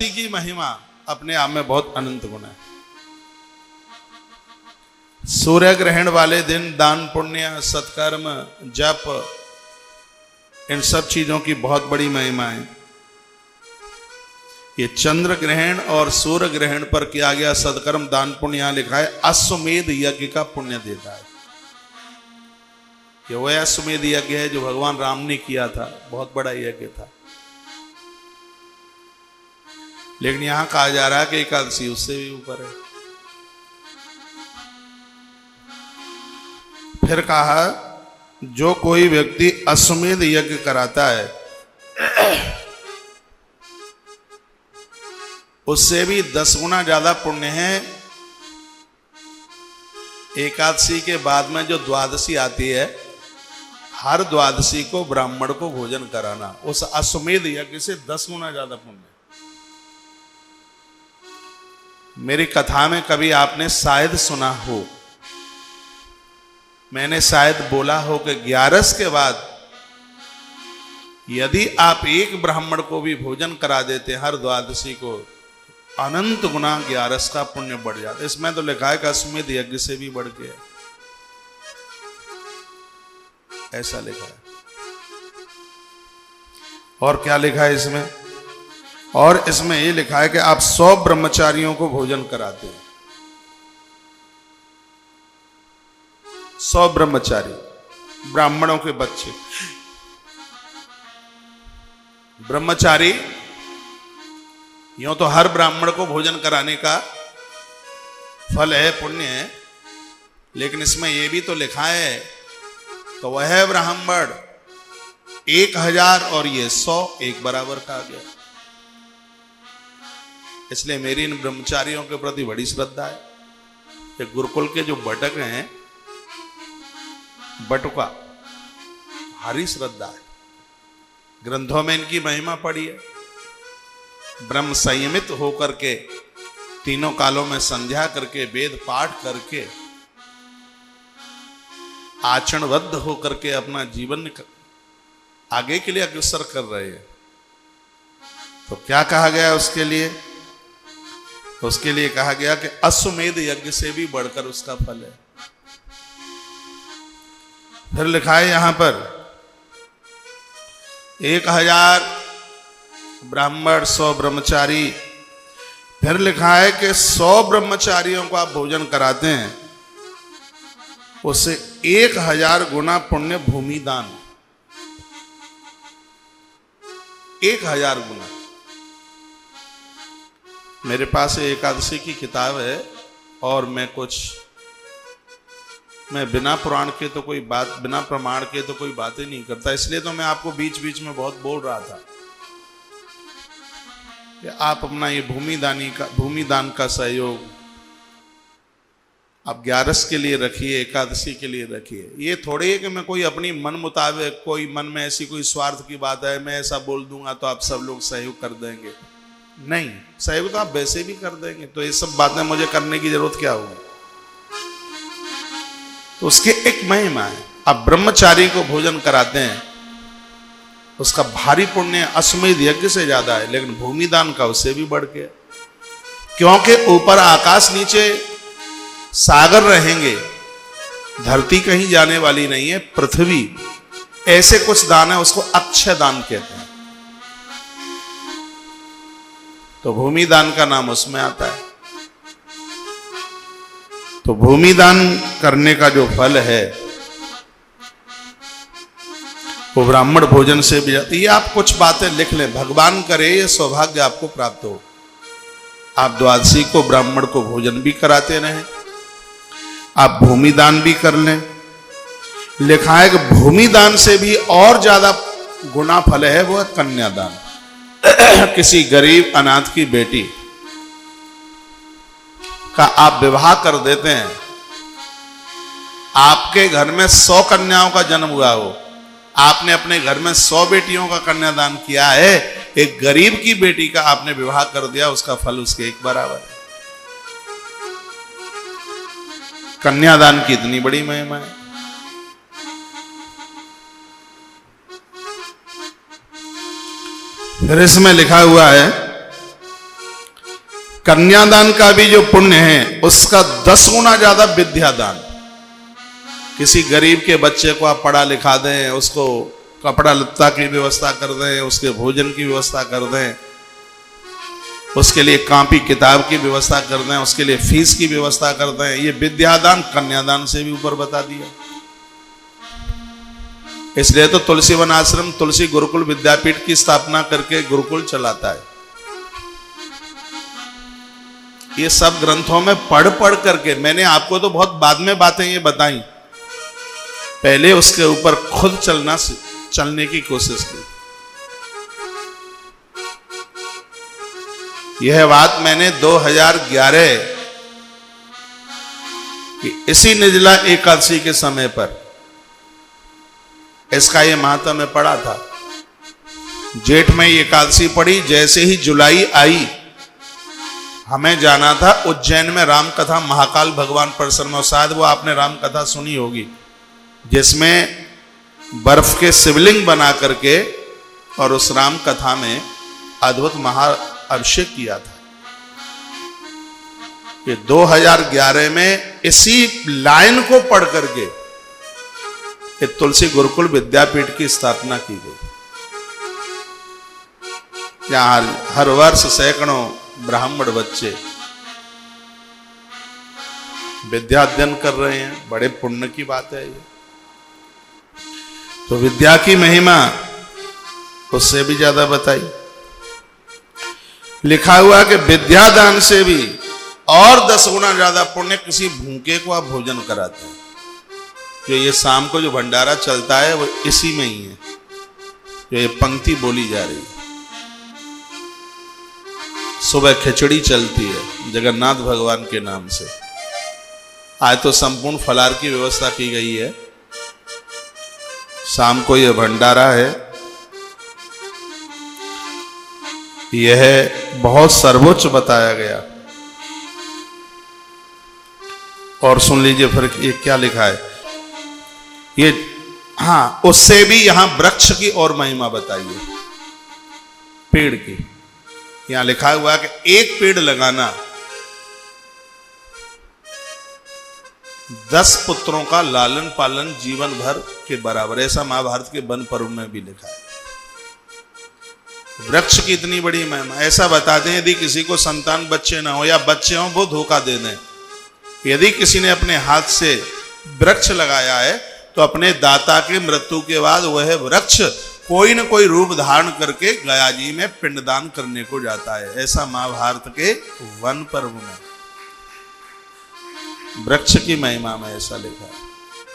की महिमा अपने आप में बहुत अनंत गुण है। सूर्य ग्रहण वाले दिन दान पुण्य सत्कर्म जप इन सब चीजों की बहुत बड़ी महिमा है। ये चंद्र ग्रहण और सूर्य ग्रहण पर किया गया सत्कर्म दान पुण्य यहां लिखा है अश्वमेध यज्ञ का पुण्य देता है। ये वह अश्वमेध यज्ञ है जो भगवान राम ने किया था, बहुत बड़ा यज्ञ था। लेकिन यहां कहा जा रहा है कि एकादशी उससे भी ऊपर है। फिर कहा जो कोई व्यक्ति अश्वमेध यज्ञ कराता है उससे भी 10 गुना ज्यादा पुण्य है। एकादशी के बाद में जो द्वादशी आती है, हर द्वादशी को ब्राह्मण को भोजन कराना, उस अश्वमेध यज्ञ से 10 गुना ज्यादा पुण्य। मेरी कथा में कभी आपने शायद सुना हो, मैंने शायद बोला हो कि 11 के बाद यदि आप एक ब्राह्मण को भी भोजन करा देते हर द्वादशी को, अनंत गुना 11 का पुण्य बढ़ जाता। इसमें तो लिखा है कि अश्वमेध यज्ञ से भी बढ़ के, ऐसा लिखा है। और क्या लिखा है इसमें? और इसमें ये लिखा है कि आप 100 ब्रह्मचारियों को भोजन कराते हैं। 100 ब्रह्मचारी, ब्राह्मणों के बच्चे। ब्रह्मचारी यूं तो हर ब्राह्मण को भोजन कराने का फल है, पुण्य है, लेकिन इसमें यह भी तो लिखा है तो वह ब्राह्मण 1000 और ये 100 एक बराबर का आ गया। इसलिए मेरी इन ब्रह्मचारियों के प्रति बड़ी श्रद्धा है। ये गुरुकुल के जो बटक हैं, बटुका, भारी श्रद्धा है। ग्रंथों में इनकी महिमा पड़ी है। ब्रह्म संयमित होकर के तीनों कालों में संध्या करके वेद पाठ करके आचरणबद्ध होकर के अपना जीवन आगे के लिए अग्रसर कर रहे हैं। तो क्या कहा गया उसके लिए? उसके लिए कहा गया कि अश्वमेध यज्ञ से भी बढ़कर उसका फल है। फिर लिखा है यहां पर 1000 ब्राह्मण 100 ब्रह्मचारी। फिर लिखा है कि 100 ब्रह्मचारियों को आप भोजन कराते हैं, उससे 1000 गुना पुण्य भूमि दान, 1000 गुना। मेरे पास एकादशी की किताब है और मैं बिना पुराण के तो कोई बात, बिना प्रमाण के तो कोई बातें नहीं करता। इसलिए तो मैं आपको बीच बीच में बहुत बोल रहा था कि आप अपना ये भूमि दान का सहयोग आप 11 के लिए रखिए, एकादशी के लिए रखिए। ये थोड़ी है कि मैं कोई अपनी मन मुताबिक, कोई मन में ऐसी कोई स्वार्थ की बात है, मैं ऐसा बोल दूंगा तो आप सब लोग सहयोग कर देंगे। नहीं, सहयोग तो आप वैसे भी कर देंगे, तो ये सब बातें मुझे करने की जरूरत क्या होगी? तो उसके एक महिमा है। आप ब्रह्मचारी को भोजन कराते हैं, उसका भारी पुण्य अश्वमेध यज्ञ से ज्यादा है, लेकिन भूमि दान का उससे भी बढ़ के। क्योंकि ऊपर आकाश, नीचे सागर रहेंगे, धरती कहीं जाने वाली नहीं है, पृथ्वी। ऐसे कुछ दान है, उसको अक्षय दान कहते हैं। तो भूमि दान का नाम उसमें आता है। तो भूमि दान करने का जो फल है वो ब्राह्मण भोजन से भी जाती है। आप कुछ बातें लिख लें, भगवान करे ये सौभाग्य आपको प्राप्त हो। आप द्वादशी को ब्राह्मण को भोजन भी कराते रहें, आप भूमि दान भी कर लें। लिखा है कि भूमि दान से भी और ज्यादा गुना फल है, वो है कन्यादान। किसी गरीब अनाथ की बेटी का आप विवाह कर देते हैं, आपके घर में 100 कन्याओं का जन्म हुआ हो, आपने अपने घर में 100 बेटियों का कन्यादान किया है, एक गरीब की बेटी का आपने विवाह कर दिया, उसका फल उसके एक बराबर है। कन्यादान की इतनी बड़ी महिमा है। फिर इसमें लिखा हुआ है कन्यादान का भी जो पुण्य है उसका 10 गुना ज्यादा विद्यादान। किसी गरीब के बच्चे को आप पढ़ा लिखा दें, उसको कपड़ा लत्ता की व्यवस्था कर दें, उसके भोजन की व्यवस्था कर दें, उसके लिए कॉपी किताब की व्यवस्था कर दें, उसके लिए फीस की व्यवस्था कर दें, ये विद्यादान कन्यादान से भी ऊपर बता दिया। इसलिए तो तुलसी वन आश्रम तुलसी गुरुकुल विद्यापीठ की स्थापना करके गुरुकुल चलाता है। ये सब ग्रंथों में पढ़ पढ़ करके, मैंने आपको तो बहुत बाद में बातें ये बताई, पहले उसके ऊपर खुद चलने की कोशिश की। यह बात मैंने 2011 की इसी निर्जला एकादशी के समय पर इसका ये महात्म्य में पढ़ा था। जेठ में एकादशी पड़ी, जैसे ही जुलाई आई हमें जाना था उज्जैन में राम कथा महाकाल भगवान परिसर में। शायद वो आपने राम कथा सुनी होगी, जिसमें बर्फ के शिवलिंग बना करके और उस राम कथा में अद्भुत महाअभिषेक किया था। ये 2011 में इसी लाइन को पढ़ करके तुलसी गुरुकुल विद्यापीठ की स्थापना की गई। यहां हर वर्ष सैकड़ों ब्राह्मण बच्चे विद्या अध्ययन कर रहे हैं, बड़े पुण्य की बात है ये। तो विद्या की महिमा उससे भी ज्यादा बताई। लिखा हुआ कि विद्या दान से भी और 10 गुना ज्यादा पुण्य किसी भूखे को आप भोजन कराते हैं। जो ये शाम को जो भंडारा चलता है वो इसी में ही है, जो ये पंक्ति बोली जा रही है। सुबह खिचड़ी चलती है जगन्नाथ भगवान के नाम से। आज तो संपूर्ण फलाहार की व्यवस्था की गई है। शाम को यह भंडारा है। यह बहुत सर्वोच्च बताया गया। और सुन लीजिए फिर ये क्या लिखा है। ये हाँ, उससे भी यहां वृक्ष की और महिमा बताइए, पेड़ की। यहां लिखा हुआ है कि एक पेड़ लगाना 10 पुत्रों का लालन पालन जीवन भर के बराबर। ऐसा महाभारत के वन पर्व में भी लिखा है। वृक्ष की इतनी बड़ी महिमा। ऐसा बताते हैं यदि किसी को संतान बच्चे ना हो या बच्चे हो वो धोखा दे दें, यदि किसी ने अपने हाथ से वृक्ष लगाया है तो अपने दाता की मृत्यु के बाद वह वृक्ष कोई न कोई रूप धारण करके गया जी में पिंडदान करने को जाता है। ऐसा महाभारत के वन पर्व में वृक्ष की महिमा में ऐसा लिखा है।